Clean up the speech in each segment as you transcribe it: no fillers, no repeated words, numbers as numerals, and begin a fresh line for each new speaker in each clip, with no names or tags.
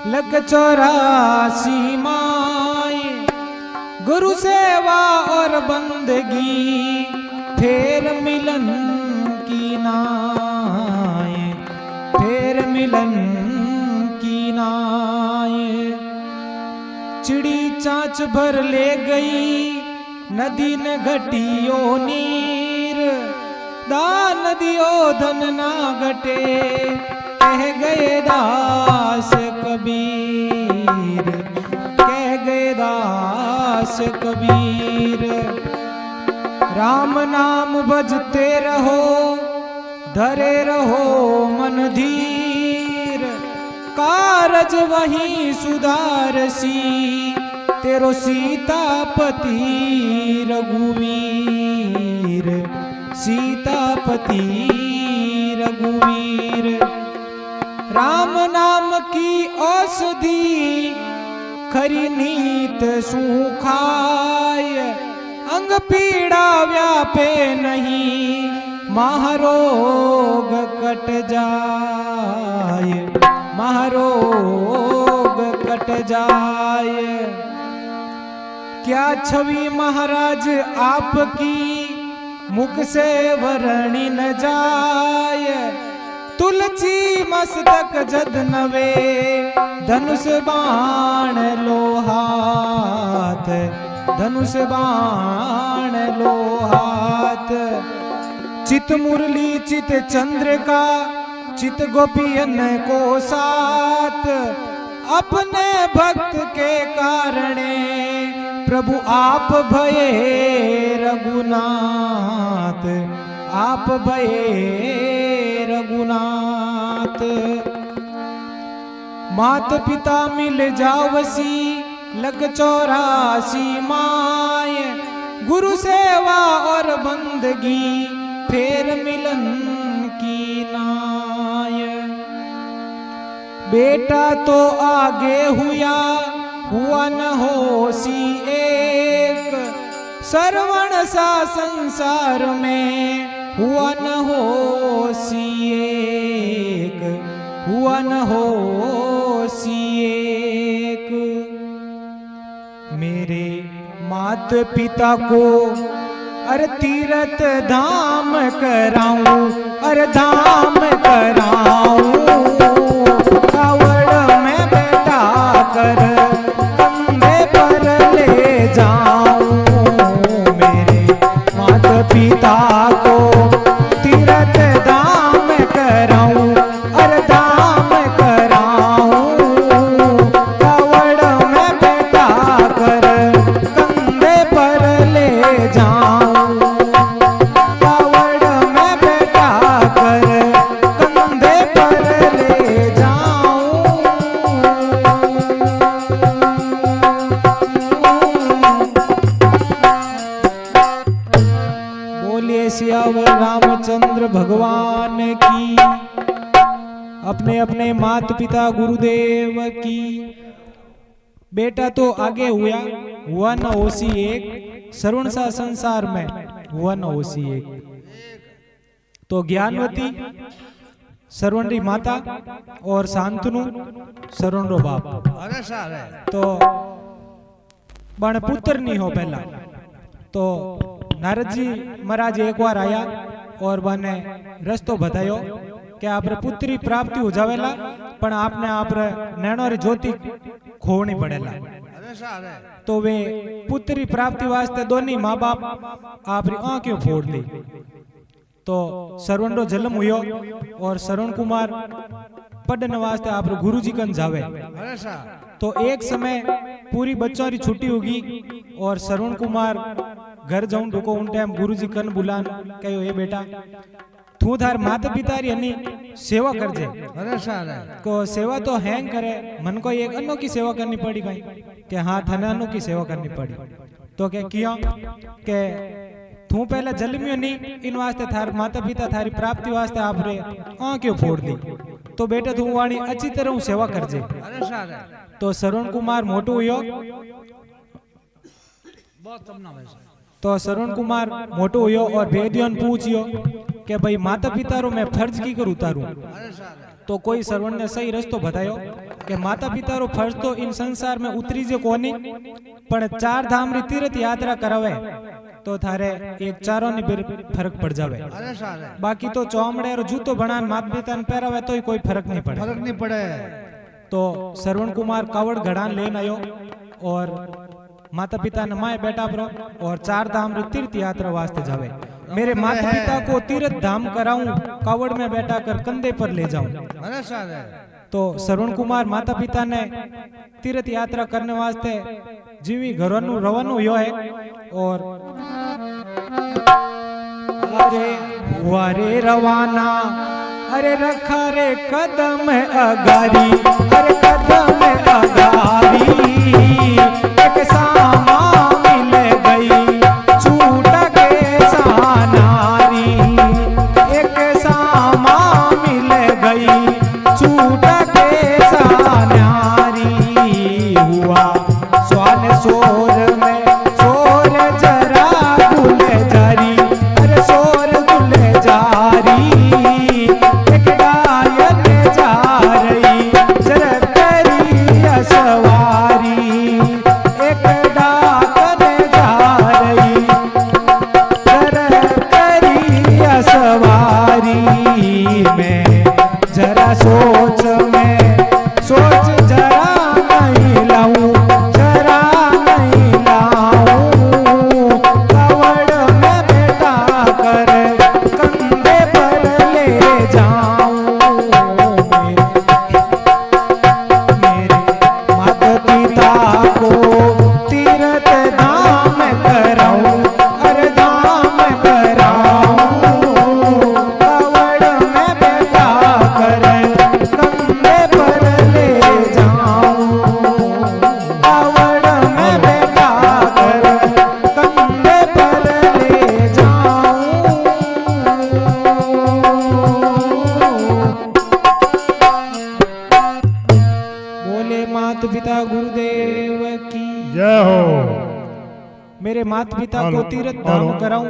लग 84 माए, गुरु सेवा और बंदगी फेर मिलन की नाए, फेर मिलन की नाए। चिड़ी चांच भर ले गई नदी न घटियो नीर, दान दियो धन ना घटे कह गए दास कबीर, कह गए दास कबीर। राम नाम भजते रहो धरे रहो मन धीर, कारज वही सुधारसी तेरो सीतापति रघुवीर, सीतापति रघुवीर। राम नाम की औषधि खरी नीत सुखाय, अंग पीड़ा व्यापे नहीं महारोग कट जाय, महारोग कट जाय। क्या छवि महाराज आपकी मुख से वर्णी न जाय, तुलसी मस्तक जद नवे धनुष बाण लो हाथ, धनुष बाण लो हाथ। चित मुरली चित चंद्रिका चित गोपियन को साथ, अपने भक्त के कारणे प्रभु आप भये रघुनाथ, आप भये रघुनाथ। मात पिता मिल जावसी लग 84 माए, गुरु सेवा और बंदगी फेर मिलन की नाय। बेटा तो आगे हुआ न होसी एक, श्रवण सा संसार में हुआ न होसी एक, हुआ न होसी एक। मेरे मात पिता को अरे तीरथ धाम कराऊं, अरे धाम कराऊं, कावड़ में बैठा कर कंधे पर ले जाऊं। मेरे माता पिता को तीरथ धाम कराऊं, अरे धाम कराऊं, कावड़ में बैठा कर कंधे पर ले जाऊं। सियावर रामचंद्र भगवान की। अपने अपने माता पिता गुरुदेव की। बेटा तो आगे हुआ न होसी एक, श्रवण सा संसार में हुआ न होसी एक। तो ज्ञानवती श्रवण री माता और शांतनु श्रवण रो बाप। तो बण पुत्र नहीं हो पहला। तो नारद जी महाराज एक बार आया और बने रस्तो बतायो कि आप पुत्री प्राप्ति हो जावेला, पण आपने आप नैनो री ज्योति खोवनी पड़ेला। तो वे पुत्री प्राप्ति वास्ते दोनों माँ बाप आप आंखें फोड़ ली। तो श्रवण रो जन्म हुयो और श्रवण कुमार पढ़ने वास्ते आप गुरु जी कन जावे। तो एक समय पूरी बच्चों की छुट्टी होगी और श्रवण कुमार घर जाऊं रुको। उन टाइम गुरु जी कन बुलान कहो ये बेटा तू थार माता पिता री हनी सेवा कर जे। को सेवा तो हैंग करे, मन को एक अन्नो की सेवा करनी पड़ी कहीं के हाँ थाने अन्नो की सेवा करनी पड़ी। तो क्या किया के तू पहले जन्मियो नहीं, इन वास्ते थार माता पिता थारी प्राप्ति वास्ते आप रे आंखें फोड़ दी। तो बेटा तू वाणी अच्छी तरह सेवा कर जे। तो श्रवण कुमार मोटो हुयो। तो श्रवण कुमार मोटो हुयो और भेदियों ने पूछियो कि भाई माता पिता रो मैं फर्ज की कर उतारूं। तो कोई श्रवण ने सही रस्तो बतायो કે માતા પિતા રો ફર્જ તો इन संसार में उतरी जे कोनी पण 4 धाम री तीर्थ यात्रा करावे तो थारे एक चारों ની फर्क पड़ जावे। बाकी तो चौमड़े और जूतो बनान माता पिता ने पहरावे तो कोई फर्क नहीं पड़े। तो श्रवण कुमार कावड़ घड़ान लेन आयो और माता पिता ने माए बेटा पर और 4 धाम री तीर्थ यात्रा वास्ते जावे। मेरे माता पिता को तीर्थ धाम कराऊं, कावड़ में बैठा कर कंधे पर ले जाऊं। तो श्रवण कुमार माता पिता ने तीर्थ यात्रा करने वास्ते जीवी घरों रवानो हुयो है। और अरे हुआ रे रवाना, अरे रखा रे कदम अगारी, अरे कदम अगारी, एक सामा मिल गई छूट के सानारी, एक सामा मिल गई छूट के सानारी। हुआ स्वान सोर में सोर जरा गुल जारी, अरे सोर गुल जारी, एक डायन जा रही जरा करी सवारी, एक डाकन जा रही जरा करी सवारी। में जरा सोच में सोच जरा नहीं लाऊं, जरा नहीं लाऊं, कावड़ में बैठा कर कंधे पर ले जाऊं। मेरे माता पिता को तीर्थ धाम कराऊं, अरे धाम कराऊं, कावड़ में बैठा कर कंधे पर ले जाऊं, कावड़ में बैठा कर कंधे पर ले जाऊं। बोले माता पिता गुरुदेव की
जय हो।
मेरे माता पिता को तीर्थ धाम कराऊं,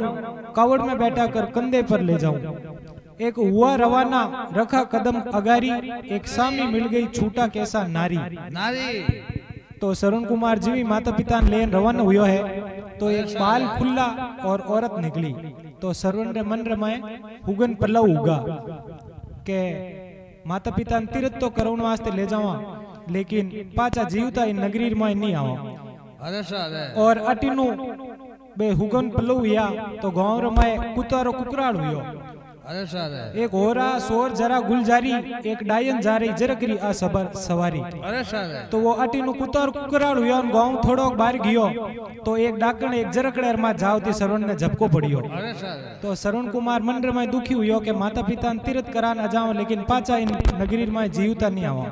कावड़ में बैठा कर कंधे पर ले जाऊं। एक हुआ रवाना, रखा कदम अगारी, एक सामी मिल गई छूटा कैसा नारी। तो श्रवण कुमार जी माता पिता ने लेन रवाना हुयो है। तो एक बाल खुला और औरत निकली। तो श्रवण रे मन रमाए हुगन पल्लव उगा के माता पिता ने तीर्थ तो करवन वास्ते ले जावा, लेकिन पाचा जीवता इन नगरी में नहीं आवा। और अटीनु बे हुगन पल्लव हुआ तो गांव में कुतारो कुकराड़ हुयो। एक होरा सोर जरा गुलजारी, एक डायन जा रही जरकरी आ सवारी। तो वो अटीनु कुतार कुकराड़ हुआ गांव थोड़ो बाहर गयो तो एक डाकण एक जरकड़ेर में जावती श्रवण ने झपको पड़ियो। तो श्रवण कुमार मन में दुखी हुयो के माता पिता ने तीर्थ करान आ जाओ, लेकिन पाचा इन नगरी में जीवता नहीं आवा।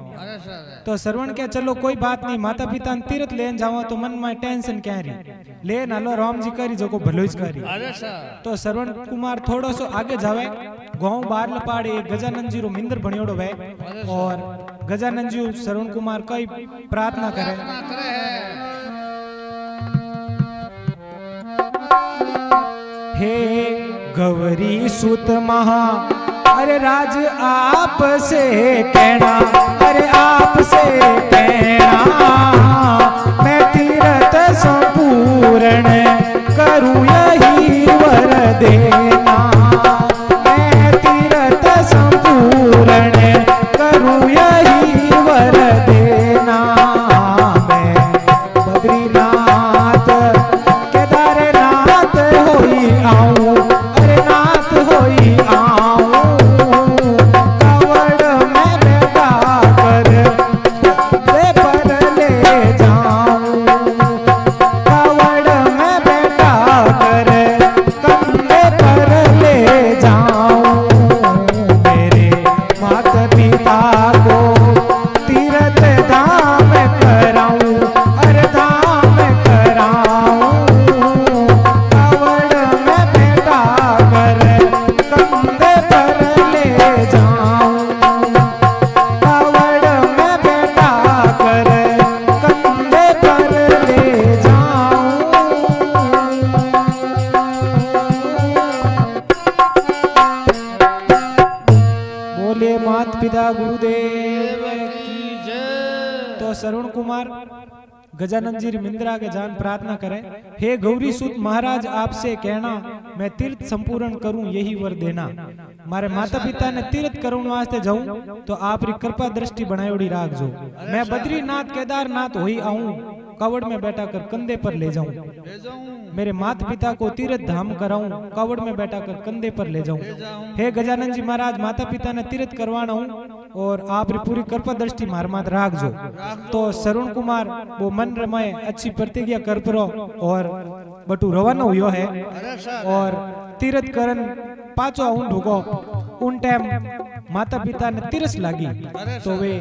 तो श्रवण के चलो कोई बात नहीं, माता पिता ने तीर्थ लेन जाओ तो मन में टेंशन क्या रही, लेन हलो राम जी करी जो को भलोज करी। तो श्रवण कुमार थोड़ो सो आगे जावे, गांव बार लपाड़े एक गजानंद जी रो मिंदर बनियोड़ो है। और गजानंद जी श्रवण कुमार कई प्रार्थना करे, हे गौरी सुत महा, अरे राज आप से कहना, अरे आप से कहना, मैं तीर्थ संपूर्ण करूं यही वर देना, मैं तीर्थ संपूर्ण करूं यही वर देना। मैं बद्रीनाथ केदारनाथ होई आऊं, अरे नाथ होई आऊं, कावड़ में बैठा कर तो श्रवण कुमार गजानन जी मिंद्रा के जान प्रार्थना करे, हे गौरी सूत महाराज आपसे कहना मैं तीर्थ संपूर्ण करूं यही वर देना। मारे माता पिता ने तीर्थ करने वास्ते जाऊं तो आप री कृपा दृष्टि बनायोड़ी राखजो। मैं बद्रीनाथ केदारनाथ होई आऊं, कावड़ में बैठा कर कंधे पर ले जाऊं। मेरे माता पिता को तीर्थ धाम कराऊं, कावड़ में बैठा कर कंधे पर ले जाऊं। हे गजानन जी महाराज माता पिता ने तीर्थ करवाना हूं और आप री पूरी कृपा दृष्टि मार मात राखजो। तो श्रवण कुमार वो मन रमाए अच्छी प्रतिज्ञा कर परो और बटू रवाना हुयो है और तीर्थ करन पाचो आऊं ढुको। उन टाइम माता पिता ने तिरस लागी तो वे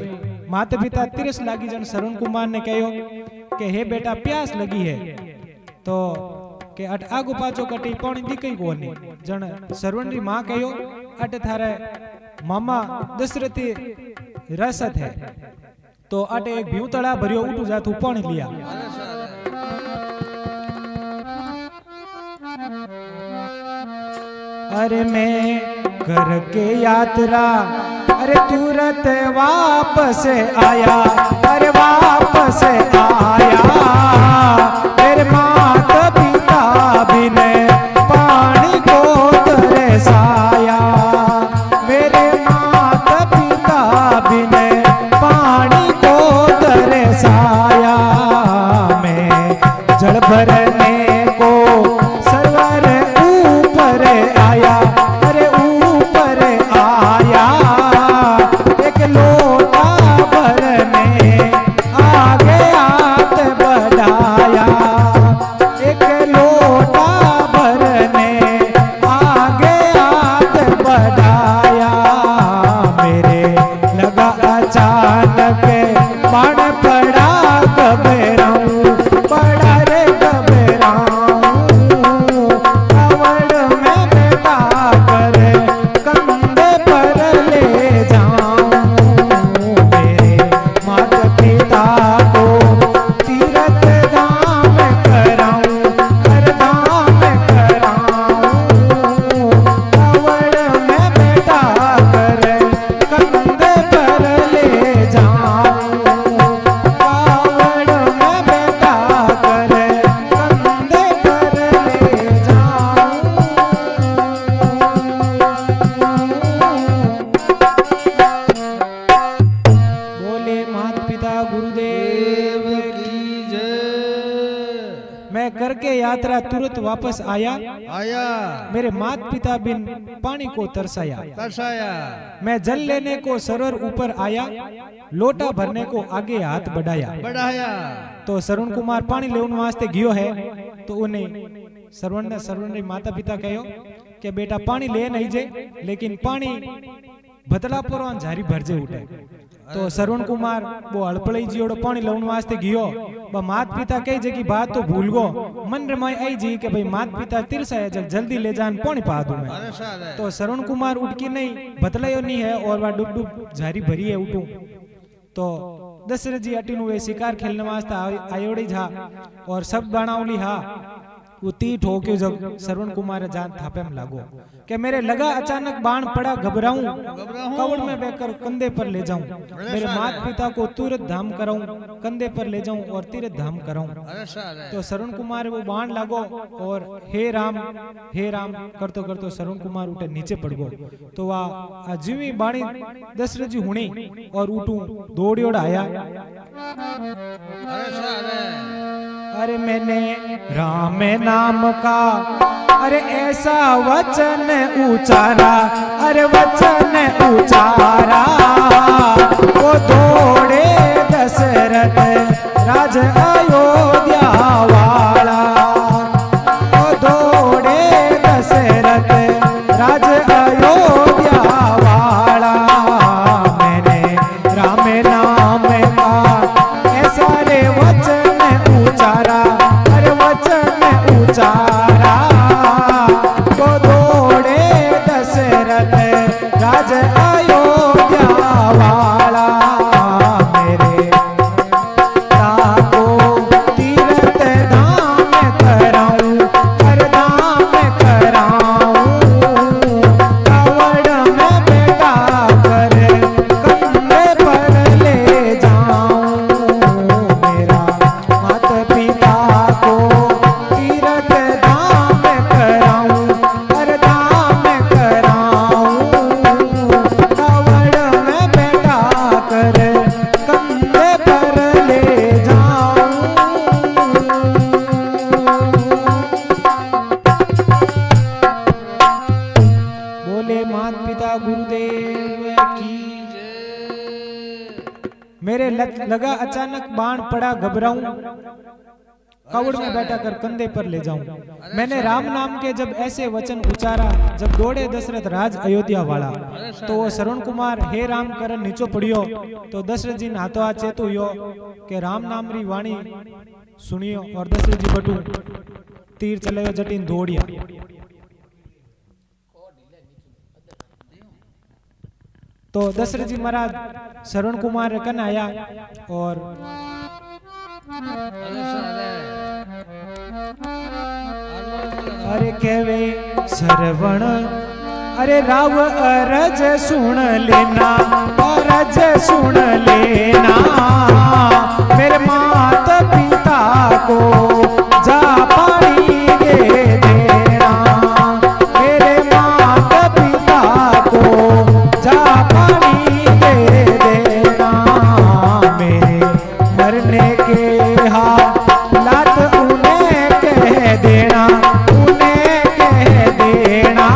माता पिता तिरस लागी जन श्रवण कुमार ने कहो कि हे बेटा प्यास लगी है तो के अट आगु पाचो कटी पानी दिकई कोनी। जन श्रवण री मां कहो अट थारे मामा दशरथी रसत है तो अट एक भ्यूतड़ा भरियो उठू जातू पानी लिया। अरे मैं करके यात्रा अरे तुरंत वापस आया, अरे वापस आया। मेरे माता पिता बिन पानी को तरसाया, मेरे माता पिता बिन पानी को तरसाया। मैं जल भरने को सरवर ऊपर आया, अरे ऊपर आया। एक लोटा भरने आगे हाथ बढ़ाया, एक लोटा भरने आगे हाथ बढ़ाया। मेरे लगा अचानक बाण पड़ा घबराऊं, बड़ा रे घबराऊं। कावड़ में बैठा कर कंधे पर ले जाऊं। मेरे माता पिता को तीर्थ धाम कराऊं, हर धाम कराऊं। कावड़ में बैठा कर कंधे पर ले जाऊं, कावड़ में बैठा कर कंधे पर ले जाऊं। बोले माता पिता गुरुदेव की जय। मैं करके यात्रा तुरंत वापस आया, मेरे माता पिता बिन पानी को तरसाया। मैं जल लेने को सरोवर ऊपर आया, लोटा भरने को आगे हाथ बढ़ाया। तो श्रवण कुमार पानी लेने वास्ते गयो है तो उन्हें श्रवण रे माता पिता कहो कि बेटा पानी ले नहीं जे, लेकिन पानी भतला पुरवान झारी भरजे उठे। तो श्रवण कुमार वो हड़पड़ई जी ओड़ो पानी लेने वास्ते गयो। बा मात पिता कही जगी बात तो भूल गो, मन रमाई आई जी के भाई मात पिता तिरसाया जग जल्दी ले जान पानी पा दूं मैं। तो श्रवण कुमार उठ की नहीं भतलायो नहीं है और वह डुब डुब झारी भरी है उठू। तो दशरथ जी अटीनु वे शिकार खेलने वास्ते आयोड़ी जा और सब बाणावली हा वो तीठ होके जब श्रवण कुमार जान थापे में लागो कि मेरे लगा अचानक बाण पड़ा घबराऊं, कवड़ में बैठकर कंधे पर ले जाऊं। मेरे माता पिता को तीर्थ धाम कराऊं, कंधे पर ले जाऊं और तीर्थ धाम कराऊं। तो श्रवण कुमार वो बाण लागो और हे राम करतो करतो श्रवण कुमार उठे नीचे पड़ गो। तो वह अजीवी बाणी दशरथ जी हुणी और उठू दौड़ियोड़ आया। अरे मैंने राम नाम का अरे ऐसा वचन उचारा, अरे वचन उचारा। वो दौड़े दशरथ राज अयोध्या वाला, वो दौड़े दशरथ राज अयोध्या वाला। मैंने राम नाम का ऐसा रे वचन उचारा, अरे वचन उचारा। वो दौड़े दशरथ राज अयोध्या वाला। मेरे लगा अचानक बाण पड़ा घबराऊं, कवड़ में बैठा कर कंधे पर ले जाऊं। मैंने राम नाम के जब ऐसे वचन उचारा, जब दौड़े दशरथ राज अयोध्या वाला, तो वो श्रवण कुमार हे राम करन नीचो पड़ियो। तो दशरथ जी हाथों हाथ चेतु यो के राम नाम री वाणी सुनियो। और दशरथ जी बटू तीर चले जटिन दौड़िया। तो दशरथ जी महाराज श्रवण कुमार कन आया और अरे कहवे श्रवण, अरे राव अरज सुन लेना, अरज सुन लेना, मेरे मात पिता को जा पानी दे देना, मेरे मात पिता को जा पानी दे देना, मेरे मरने के हालात उन्हें कह देना, उन्हें कह देना,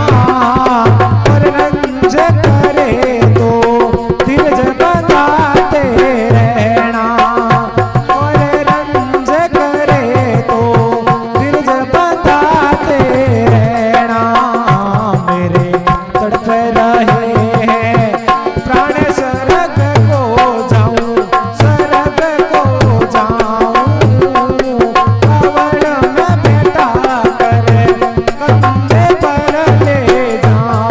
और रंज करे तो धीरज बताते रहना, और रंज करे तो धीरज बताते रहना, मेरे तड़प रहे हैं प्राण स्वर्ग को जाऊं, स्वर्ग को जाऊं, कवड़ में बैठा कर कंधे पर ले जाऊं,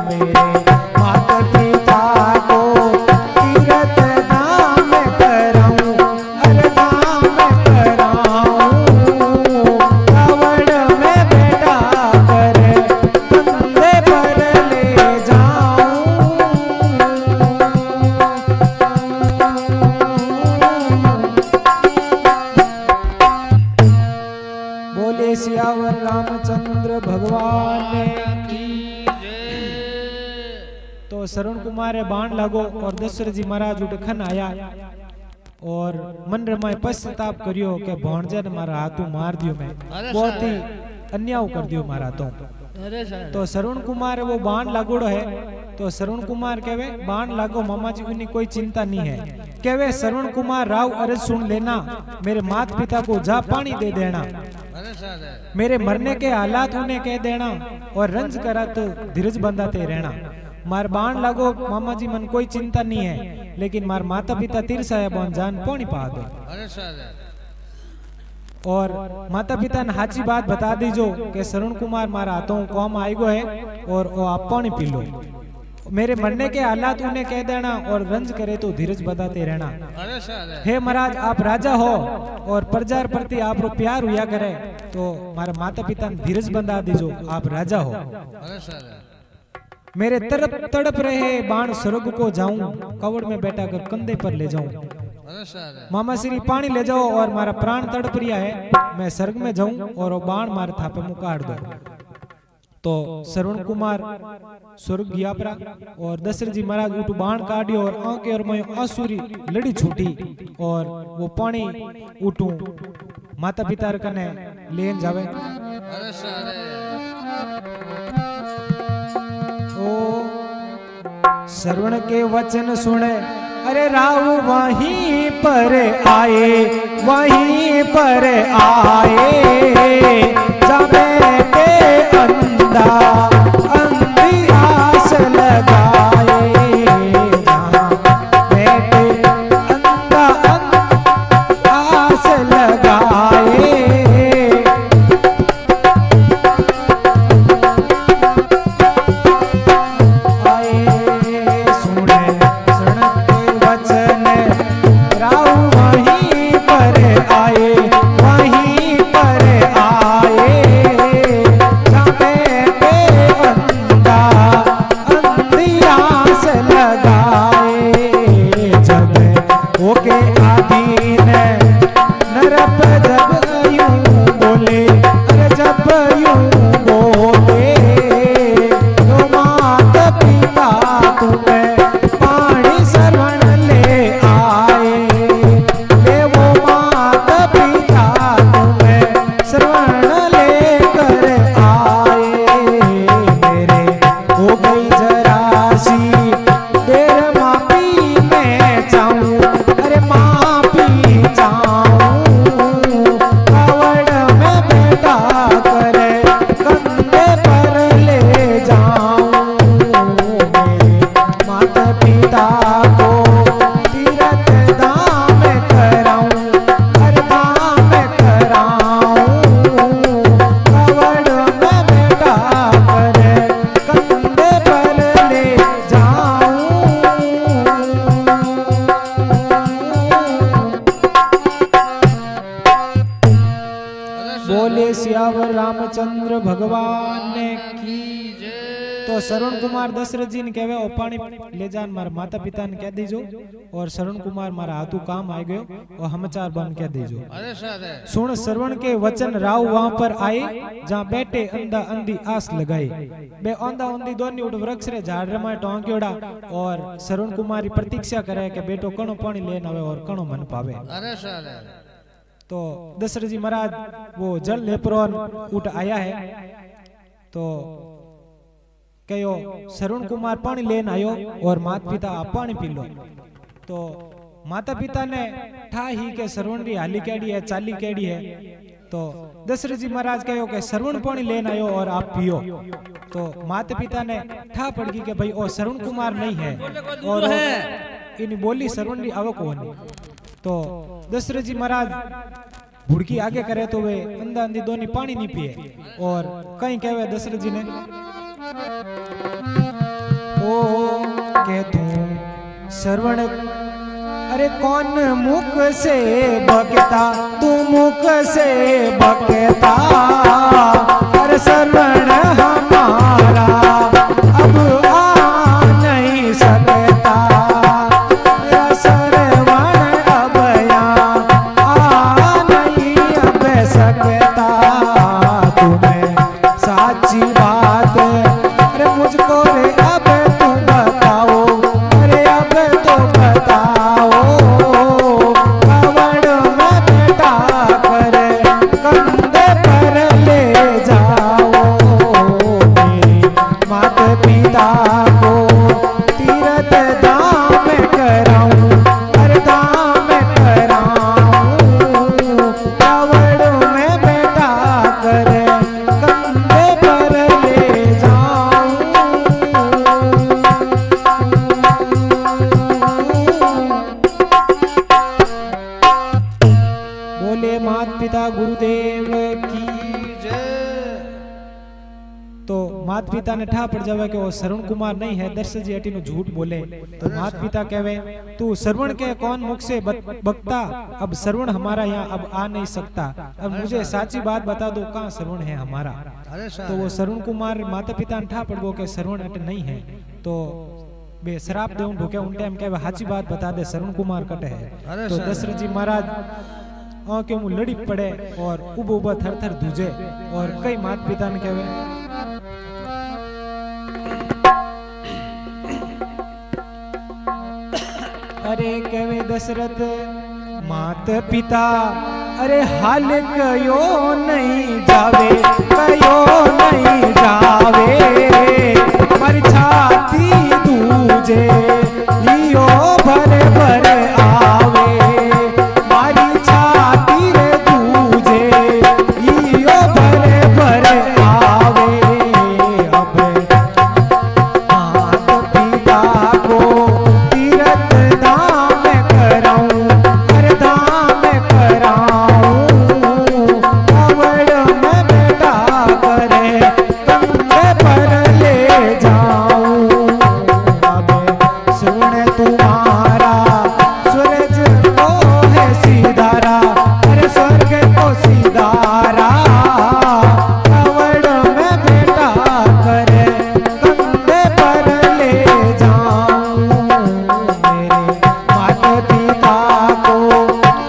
मेरे माता पिता को तीरथ धाम कराऊं, अरे धाम कराऊं, कवड़ में बैठा कर कंधे पर ले जाऊं। बोले सियावर रामचंद्र भगवान की। तो श्रवण कुमार बाण लागो और दशरथ जी महाराज उठ खन आया और मन में पश्चाताप करियो के भौणजा ने मारा हाथों मार दियो, मैं बहुत ही अन्याय कर दियो मारा तो श्रवण कुमार वो बाण लागोड़ो है। तो श्रवण कुमार कहवे बाण लागो मामा जी, उन्हें कोई चिंता नहीं है। कहवे श्रवण कुमार राव अरज सुन लेना, मेरे माता पिता को जा पानी दे देना, मेरे मरने के हालात उन्हें कह देना, और रंज करा तो धीरज बंधाते रहना। मार बाण लागो मामा जी, मन कोई चिंता नहीं है, लेकिन मार माता पिता तीरसाया बन जान पौनी पा दो, और माता पिता ने हाची बात बता दीजो कि श्रवण कुमार मारा हाथों कौम आएगो है और वो आप पानी पी लो, मेरे मरने के हालात उन्हें कह देना, और रंज करे तो धीरज बताते रहना। हे महाराज आप राजा हो और प्रजा प्रति आप प्यार हुआ करे, तो मारा माता पिता ने धीरज बंधा दीजो, आप राजा हो। मेरे तरफ तड़प रहे बाण स्वर्ग को जाऊं, कवड़ में बैठा कर कंधे पर ले जाऊं, मामा श्री पानी ले जाओ, और मारा प्राण तड़प रिया है, मैं स्वर्ग में जाऊं और वो बाण मारे थापे मुकाड़ दो। तो श्रवण कुमार स्वर्ग गया परा, और दशरथ जी महाराज उठ बाण काटियो और आंखें और मैं आंसुरी लड़ी छूटी, और वो पानी उठू माता पिता कने लेन जावे। ओ श्रवण के वचन सुने, अरे राव वहीं पर आए, वहीं पर आए, जामे के अंधा अंधी आस लगाए, जहाँ बैठे अंधा आस लगाए, हो गई जरा सी देर मापी में रामचंद्र भगवान की। तो श्रवण कुमार दशरथ जी ने कहवे ओ पानी ले जान मार माता पिता ने कह दीजो और श्रवण कुमार मारा हाथू काम आ गयो और समाचार बन कह दीजो। सुन श्रवण के वचन राव वहां पर आए जहां बैठे अंधा अंधी आस लगाए। बे अंधा अंधी दोनों उठ वृक्ष रे झाड़ रे टोंक्योड़ा और श्रवण कुमार प्रतीक्षा करे कि बेटो कणो पानी लेन आवे और कणो मन पावे। तो दशरथ जी महाराज वो जल लेपरोन उठ आया है तो कहो श्रवण कुमार पानी लेन आयो और माता पिता आप पानी पी लो। तो माता पिता ने ठा ही के श्रवण री हाली केड़ी है चाली केड़ी है। तो दशरथ जी महाराज कहो के श्रवण पानी लेन आयो और आप पियो। तो माता पिता ने ठा पड़ गई के भाई ओ श्रवण कुमार नहीं है और इन बोली श्रवण री आवक होनी। तो दशरथ जी महाराज भुड़की आगे करे तो वे अंधा अंधी दोनी पानी नहीं पिए और कहीं कहवे दशरथ जी ने ओ के तू श्रवण अरे कौन मुख से बकता तू मुख से बकता अरे श्रवण हमारा अब आ नहीं सकता श्रवण अब यहाँ आ नहीं अब सकता तुम्हें साची बात अरे मुझको रे अब तुम बताओ अरे अब तो बताओ कवड़ में बैठा कर कंधे पर ले जाओ माता पिता को तीरथ धाम कराऊं अरे धाम कराऊं कवड़ में बैठा कर कंधे पर ले जाऊं। बोले माता पिता गुरुदेव की जय। तो माता पिता ने ठा पड़ जावे कि वो श्रवण कुमार नहीं है। दशरथ जी हटी झूठ बोले तो माता पिता कहवे तू श्रवण के कौन मुख से बकता अब श्रवण हमारा यहाँ अब आ नहीं सकता अब मुझे साची बात बता दो कहाँ श्रवण है हमारा। तो वो श्रवण कुमार माता पिता ने ठा पड़ गो के श्रवण अट नहीं है। तो बे शराब दे ढूके उन टाइम कहवे साची बात बता दे श्रवण कुमार कट है। तो दशरथ जी महाराज आंखें मुंह लड़ी पड़े और उबो उबा थर थर दूजे और कई माता पिता ने कहवे अरे कहवे दशरथ माता पिता अरे हाल कयो नहीं जावे कयो नहीं जावे मर छाती दूजे लियो भर भर आवे मारी छाती रे दूजे लियो भर भर आवे। अब माता पिता को तीरथ धाम कराऊं अरे धाम कराऊं कवड़ में बैठा करे कंधे पर ले जाऊं। अब सुन तुम्हारा सूरज को है सीधारा अरे स्वर्ग को सीधारा कवड़ में बैठा करे कंधे पर ले जाऊं। मेरे माता पिता को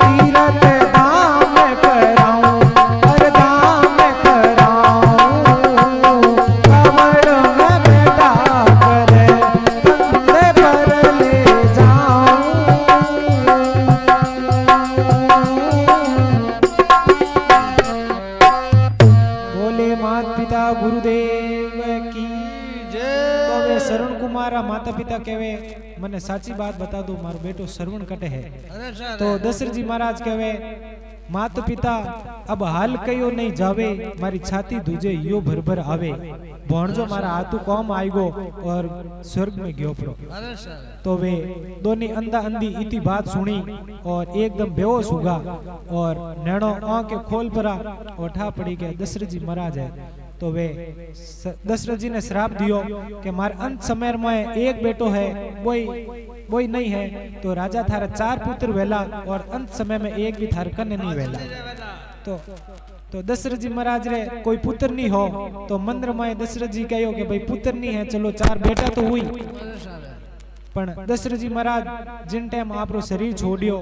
तीरथ धाम कराऊं अरे धाम कराऊं कवड़ में बैठा करे कंधे पर ले जाऊं। बोले माता पिता गुरुदेव की जय। तो वे श्रवण कुमारा माता पिता कहवे मने साची बात बता दो मारो बेटो श्रवण कटे है। तो दशरथ जी महाराज कहवे माता पिता अब हाल कयो नहीं जावे मारी छाती दूजे यो भर भर आवे भणजो मारा हाथू कौम आईगो और स्वर्ग में गयो पड़ो। तो वे दोनी अंधा अंधी इति बात सुनी और एकदम बेहोश हुआ और नैनो आंखें खोल पड़ा और ठा पड़ी के दशरथ जी महाराज है। तो वे दशरथ जी ने श्राप दियो कि मार अंत समय में एक बेटो है वही नहीं है तो राजा थारा 4 पुत्र वेला और अंत समय में एक भी थार कन्या नहीं वेला। तो दशरथ जी महाराज रे कोई पुत्र नहीं हो तो मंत्र में दशरथ जी कहो कि भाई पुत्र नहीं है, चलो 4 बेटा तो हुई। पण दशरथ जी महाराज जिन टाइम आपरो शरीर छोड़ियो